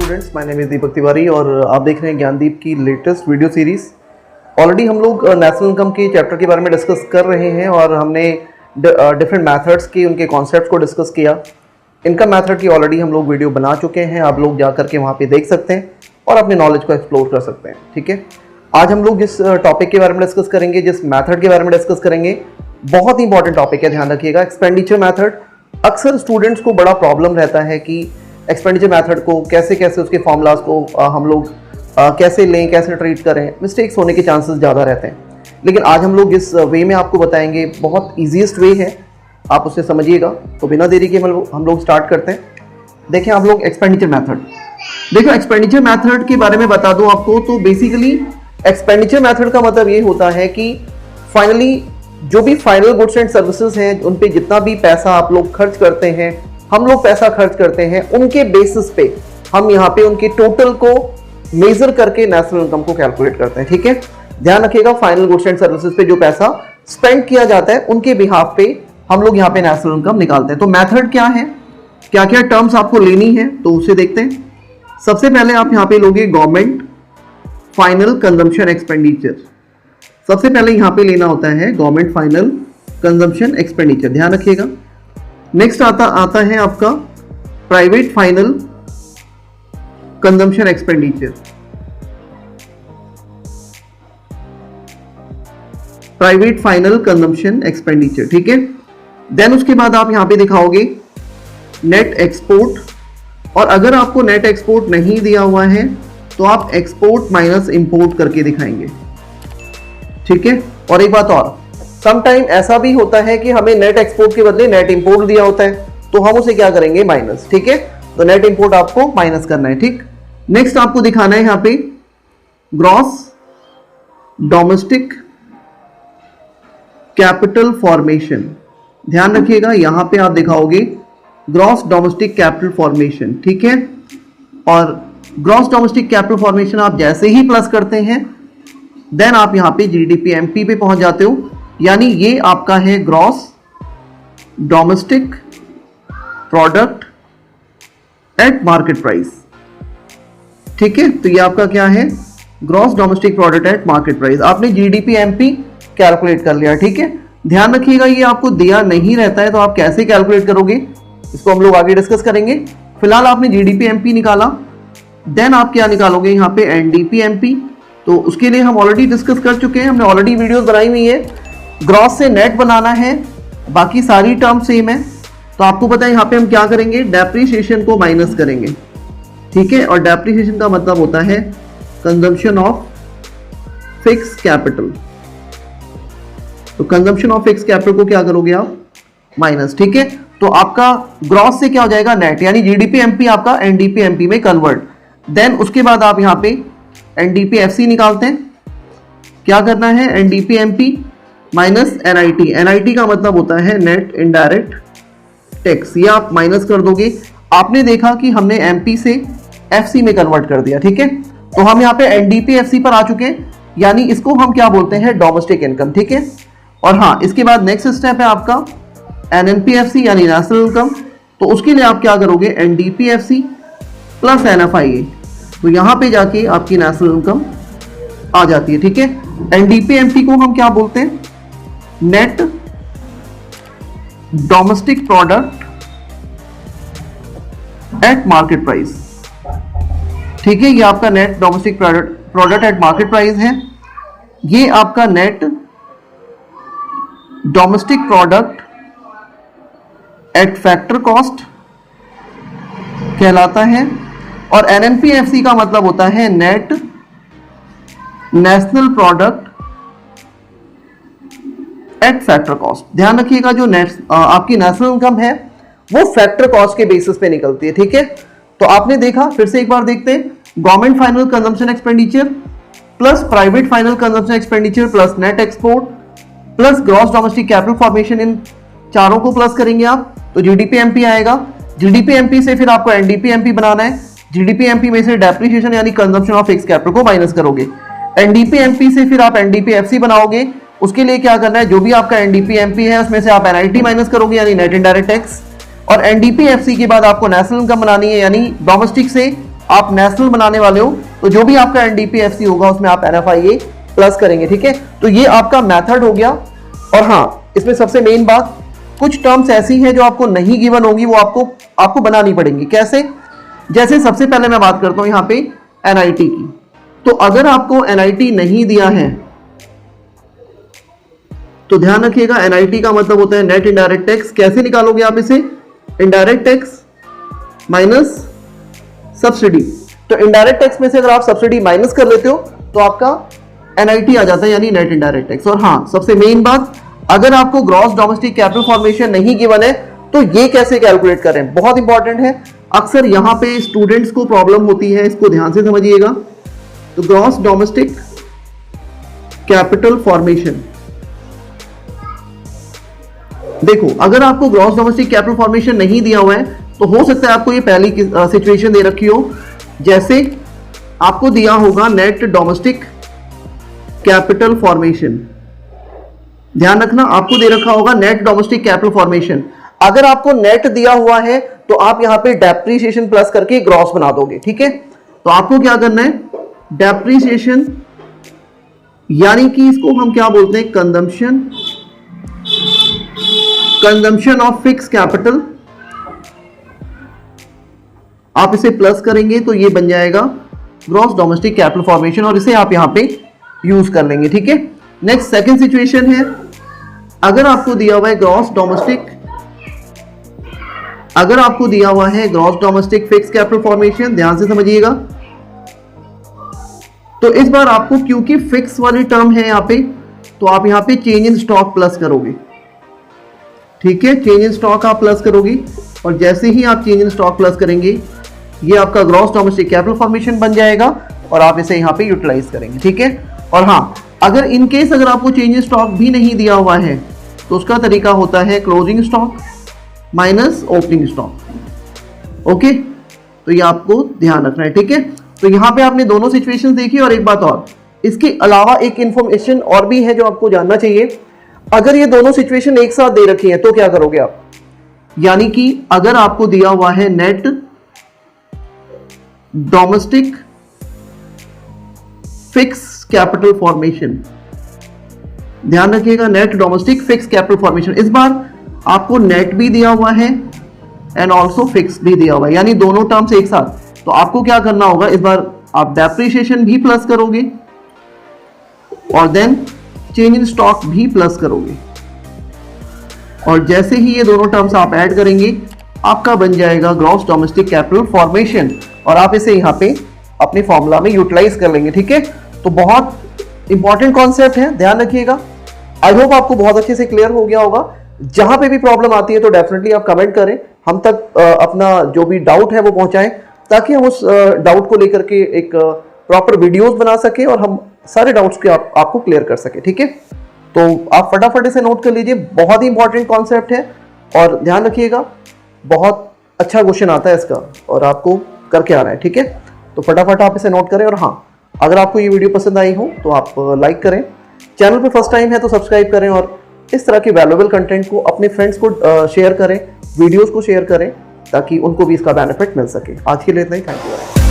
Students, my name is Deepak Tiwari और आप देख रहे हैं ज्ञानदीप की लेटेस्ट वीडियो सीरीज़। ऑलरेडी हम लोग नेशनल इनकम के चैप्टर के बारे में डिस्कस कर रहे हैं और हमने डिफरेंट मेथड्स की उनके कॉन्सेप्ट्स को डिस्कस किया। इनकम मेथड की ऑलरेडी हम लोग वीडियो बना चुके हैं, आप लोग जा करके वहाँ पे देख सकते हैं और अपने नॉलेज को एक्सप्लोर कर सकते हैं। ठीक है, आज हम लोग जिस टॉपिक के बारे में डिस्कस करेंगे, जिस मेथड के बारे में डिस्कस करेंगे, बहुत ही इंपॉर्टेंट टॉपिक है, ध्यान रखिएगा। Expenditure method. अक्सर स्टूडेंट्स को बड़ा प्रॉब्लम रहता है कि एक्सपेंडिचर मेथड को कैसे उसके फॉर्मूलाज को हम लोग कैसे लें, कैसे ट्रीट करें, मिस्टेक्स होने के चांसेस ज़्यादा रहते हैं। लेकिन आज हम लोग जिस वे में आपको बताएंगे बहुत ईजीएस्ट वे है, आप उससे समझिएगा। तो बिना देरी के हम लोग स्टार्ट करते हैं। देखें आप लोग एक्सपेंडिचर मेथड। देखो एक्सपेंडिचर मेथड के बारे में बता दूं आपको, तो बेसिकली एक्सपेंडिचर मेथड का मतलब ये होता है कि फाइनली जो भी फाइनल गुड्स एंड सर्विसेज हैं, उन पे जितना भी पैसा आप लोग खर्च करते हैं, हम लोग पैसा खर्च करते हैं, उनके बेसिस पे हम यहाँ पे उनके टोटल को मेजर करके नेशनल इनकम को कैलकुलेट करते हैं। ठीक है, ध्यान रखिएगा, फाइनल गुड्स एंड सर्विसेज पे जो पैसा स्पेंड किया जाता है उनके बिहाफ पे हम लोग यहाँ पे नेशनल इनकम निकालते हैं। तो मेथड क्या है, क्या क्या टर्म्स आपको लेनी है, तो उसे देखते हैं। सबसे पहले आप यहाँ पे लोगे गवर्नमेंट फाइनल कंजम्पशन एक्सपेंडिचर। सबसे पहले यहाँ पे लेना होता है गवर्नमेंट फाइनल कंजम्पशन एक्सपेंडिचर, ध्यान रखिएगा। नेक्स्ट आता है आपका private final consumption expenditure. Private final consumption expenditure, ठीक है। देन उसके बाद आप यहां पे दिखाओगे नेट एक्सपोर्ट, और अगर आपको नेट एक्सपोर्ट नहीं दिया हुआ है तो आप एक्सपोर्ट माइनस इंपोर्ट करके दिखाएंगे। ठीक है, और एक बात और, समटाइम ऐसा भी होता है कि हमें नेट एक्सपोर्ट के बदले नेट इंपोर्ट दिया होता है, तो हम उसे क्या करेंगे, माइनस। ठीक है, तो नेट इंपोर्ट आपको माइनस करना है। ठीक, नेक्स्ट आपको दिखाना है यहां पे ग्रॉस डोमेस्टिक कैपिटल फॉर्मेशन। ध्यान रखिएगा, यहां पे आप दिखाओगे ग्रॉस डोमेस्टिक कैपिटल फॉर्मेशन। ठीक है, और ग्रॉस डोमेस्टिक कैपिटल फॉर्मेशन आप जैसे ही प्लस करते हैं देन आप यहां पे जीडीपी एमपी पे पहुंच जाते हो, यानी ये आपका है gross domestic product at market price. ठीक है, तो ये आपका क्या है, gross domestic product at market price. आपने जीडीपी एमपी कैलकुलेट कर लिया। ठीक है, ध्यान रखिएगा ये आपको दिया नहीं रहता है, तो आप कैसे कैलकुलेट करोगे इसको हम लोग आगे डिस्कस करेंगे। फिलहाल आपने जीडीपी एमपी निकाला, देन आप क्या निकालोगे यहाँ पे एनडीपी एमपी। तो उसके लिए हम ऑलरेडी डिस्कस कर चुके हैं, हमने ऑलरेडी वीडियोस बनाई हुई है। ग्रॉस से नेट बनाना है, बाकी सारी टर्म सेम है। तो आपको पता है यहाँ पे हम क्या करेंगे, डेप्रिसिएशन को माइनस करेंगे। ठीक है, और डेप्रिसिएशन का मतलब होता है कंजम्पशन ऑफ फिक्स कैपिटल। तो कंजम्पशन ऑफ फिक्स कैपिटल को क्या करोगे आप, माइनस। ठीक है, तो आपका ग्रॉस से क्या हो जाएगा, नेट, यानी जीडीपी एमपी आपका एनडीपी एमपी में कन्वर्ट। देन उसके बाद आप यहाँ पे एनडीपी एफसी निकालते हैं। क्या करना है, NDP MP minus NIT. NIT का मतलब होता है नेट इनडायरेक्ट टैक्स, ये आप माइनस कर दोगे। आपने देखा कि हमने एमपी से एफसी में कन्वर्ट कर दिया। ठीक है, तो हम यहाँ पे एनडीपी एफसी पर आ चुके हैं, यानी इसको हम क्या बोलते हैं, डोमेस्टिक इनकम। ठीक है, और हाँ, इसके बाद नेक्स्ट स्टेप है आपका एनएनपीएफसी यानी नेशनल इनकम। तो उसके लिए आप क्या करोगे, एनडीपीएफसी प्लस एनएफआईए। तो यहां पे जाके आपकी नेशनल इनकम आ जाती है। ठीक है, एनडीपीएमपी को हम क्या बोलते हैं, net domestic product at market price. ठीक है, ये आपका net domestic product at market price है। ये आपका net domestic product at factor cost कहलाता है। और एनएनपीएफसी का मतलब होता है net national product at factor cost. ध्यान रखिएगा, जो आपकी नेशनल इनकम है वो फैक्टर कॉस्ट के बेसिस पे निकलती है। ठीक है, तो आपने देखा, फिर से एक बार देखते हैं, government final consumption expenditure plus private final consumption expenditure plus net export plus gross domestic capital formation, इन चारों को प्लस करेंगे आप तो जीडीपी एमपी आएगा। जीडीपी एमपी से फिर आपको एनडीपी एमपी बनाना है। जीडीपी एमपी में से डेप्रिसिएशन यानी कंजम्पशन ऑफ फिक्स कैपिटल को माइनस करोगे। एनडीपी एमपी से फिर आप एनडीपी एफसी बनाओगे। उसके लिए क्या करना है, जो भी आपका एनडीपी एमपी है उसमें से आप एनआईटी माइनस करोगे यानी नेट इनडायरेक्ट टैक्स। और एनडीपी एफसी के बाद आपको नेशनल इनकम बनानी है, यानी डोमेस्टिक से आप नेशनल बनाने वाले हो तो जो भी आपका NDPFC होगा उसमें आप NFIA प्लस करेंगे, ठीक है। तो ये आपका मेथड हो गया। और हाँ, इसमें सबसे मेन बात, कुछ टर्म्स ऐसी हैं जो आपको नहीं गिवन होंगी, वो आपको बनानी पड़ेंगी। कैसे? जैसे सबसे पहले मैं बात करता हूं यहां पे NIT की। तो अगर आपको NIT नहीं दिया है तो ध्यान रखिएगा, NIT का मतलब होता है नेट इनडायरेक्ट टैक्स। कैसे निकालोगे आप इसे? Indirect tax minus subsidy. तो इनडायरेक्ट टैक्स में से अगर आप सब्सिडी माइनस कर लेते हो तो आपका NIT आ जाता है, यानी नेट इनडायरेक्ट टैक्स। और हाँ, सबसे मेन बात, अगर आपको ग्रॉस डोमेस्टिक कैपिटल फॉर्मेशन नहीं गिवन है तो ये कैसे कैलकुलेट करें, बहुत इंपॉर्टेंट है। अक्सर यहां पे स्टूडेंट्स को प्रॉब्लम होती है, इसको ध्यान से समझिएगा। तो ग्रॉस डोमेस्टिक कैपिटल फॉर्मेशन, देखो अगर आपको ग्रॉस डोमेस्टिक कैपिटल फॉर्मेशन नहीं दिया हुआ है तो हो सकता है आपको ये पहली सिचुएशन दे रखी हो, जैसे आपको दिया होगा नेट डोमेस्टिक कैपिटल फॉर्मेशन। ध्यान रखना, आपको दे रखा होगा नेट डोमेस्टिक कैपिटल फॉर्मेशन। अगर आपको नेट दिया हुआ है तो आप यहां पे डेप्रीशिएशन प्लस करके ग्रॉस बना दोगे, ठीक है। तो आपको क्या करना है, डेप्रीशिएशन, यानी कि इसको हम क्या बोलते हैं, कंजम्पशन ऑफ फिक्स कैपिटल, आप इसे प्लस करेंगे तो ये बन जाएगा ग्रॉस डोमेस्टिक कैपिटल फॉर्मेशन, और इसे आप यहां पे यूज कर लेंगे, ठीक है। नेक्स्ट सेकंड सिचुएशन है, अगर आपको दिया हुआ है gross domestic fix capital formation, ध्यान से समझिएगा। तो इस बार आपको, क्योंकि फिक्स वाली टर्म है यहां पे, तो आप यहां पे चेंज इन स्टॉक प्लस करोगे, ठीक है। चेंज इन स्टॉक आप प्लस करोगे, और जैसे ही आप चेंज इन स्टॉक प्लस करेंगे ये आपका ग्रॉस डोमेस्टिक कैपिटल फॉर्मेशन बन जाएगा और आप इसे यहां पे यूटिलाइज करेंगे, ठीक है। और हाँ, अगर इन केस अगर आपको चेंज इन स्टॉक भी नहीं दिया हुआ है तो उसका तरीका होता है closing stock minus opening stock. Okay, तो ये आपको ध्यान रखना है, ठीक है। तो यहां पे आपने दोनों सिचुएशंस देखी। और एक बात और, इसके अलावा एक इंफॉर्मेशन और भी है जो आपको जानना चाहिए। अगर ये दोनों सिचुएशन एक साथ दे रखी है तो क्या करोगे आप, यानी कि अगर आपको दिया हुआ है net domestic fix capital formation, ध्यान रखिएगा, net domestic fix capital formation, इस बार आपको नेट भी दिया हुआ है एंड ऑल्सो फिक्स भी दिया हुआ है, यानी दोनों टर्म्स एक साथ। तो आपको क्या करना होगा, इस बार आप डेप्रिसिएशन भी प्लस करोगे और देन चेंज इन स्टॉक भी प्लस करोगे, और जैसे ही ये दोनों टर्म्स आप ऐड करेंगे आपका बन जाएगा ग्रॉस डोमेस्टिक कैपिटल फॉर्मेशन, और आप इसे यहां पे अपने फॉर्मूला में यूटिलाइज कर लेंगे, ठीक है। तो बहुत इंपॉर्टेंट कॉन्सेप्ट है, ध्यान रखिएगा। आई होप आपको बहुत अच्छे से क्लियर हो गया होगा। जहां पे भी प्रॉब्लम आती है तो डेफिनेटली आप कमेंट करें, हम तक अपना जो भी डाउट है वो पहुंचाएं, ताकि हम उस डाउट को लेकर के एक प्रॉपर वीडियोस बना सके और हम सारे डाउट्स के आपको क्लियर कर सके, ठीक है। तो आप फटाफट इसे नोट कर लीजिए, बहुत ही इंपॉर्टेंट कॉन्सेप्ट है और ध्यान रखिएगा, बहुत अच्छा क्वेश्चन आता है इसका और आपको करके आना है, ठीक है। तो फटाफट आप इसे नोट करें। और हाँ, अगर आपको ये वीडियो पसंद आई हो तो आप लाइक करें, चैनल पे फर्स्ट टाइम है तो सब्सक्राइब करें, और इस तरह के वैल्यूएबल कंटेंट को अपने फ्रेंड्स को शेयर करें, वीडियोस को शेयर करें, ताकि उनको भी इसका बेनिफिट मिल सके। आज के लिए इतना ही, थैंक यू।